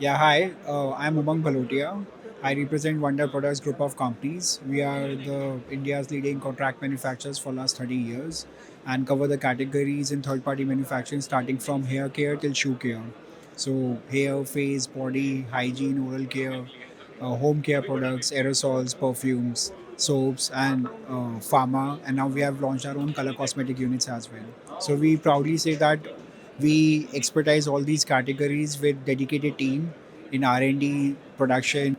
Yeah, hi. I'm Umang Bhalotia. I represent Wonder Products Group of companies. We are the India's leading contract manufacturers for last 30 years and cover the categories in third-party manufacturing starting from hair care till shoe care. So hair, face, body, hygiene, oral care, home care products, aerosols, perfumes, soaps, and pharma. And now we have launched our own color cosmetic units as well. So we proudly say that we expertise all these categories with dedicated team in R&D, production,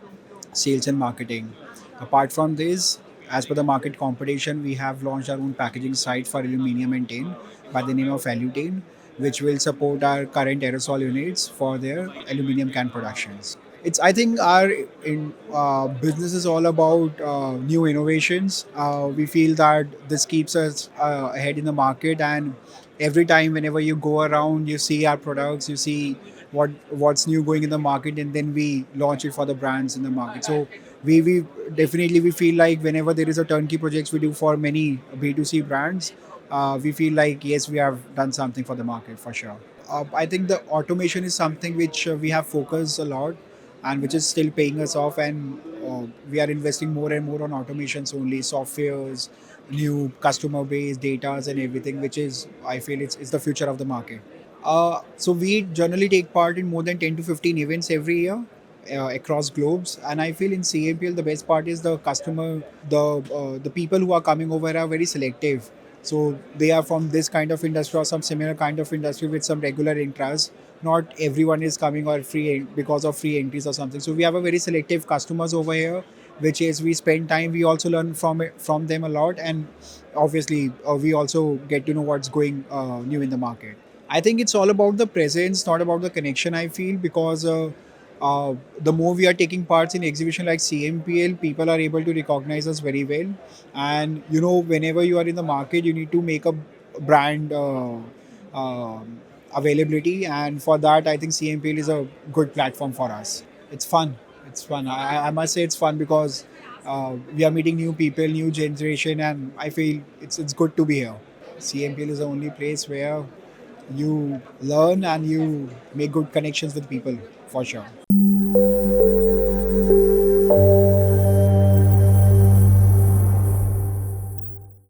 sales and marketing. Apart from this, as per the market competition, we have launched our own packaging site for aluminium and tin by the name of Alutain, which will support our current aerosol units for their aluminium can productions. It's I think our business is all about new innovations. We feel that this keeps us ahead in the market, and every time whenever you go around, you see our products, you see what's new going in the market, and then we launch it for the brands in the market. So we definitely we feel like whenever there is a turnkey projects we do for many B2C brands, we feel like yes we have done something for the market for sure. I think the automation is something which we have focused a lot and which is still paying us off, and we are investing more and more on automations only, softwares, new customer base, datas and everything, which is I feel it's the future of the market. So we generally take part in more than 10 to 15 events every year across globes, and I feel in CMPL the best part is the customer, the people who are coming over are very selective. So they are from this kind of industry or some similar kind of industry with some regular interests. Not everyone is coming or free because of free entries or something. So we have a very selective customers over here, which is we spend time. We also learn from them a lot, and obviously we also get to know what's going new in the market. I think it's all about the presence, not about the connection. I feel because the more we are taking parts in exhibition like CMPL, people are able to recognize us very well. And you know, whenever you are in the market, you need to make a brand availability, and for that, I think CMPL is a good platform for us. It's fun. It's fun. I must say it's fun because we are meeting new people, new generation, and I feel it's good to be here. CMPL is the only place where you learn and you make good connections with people for sure.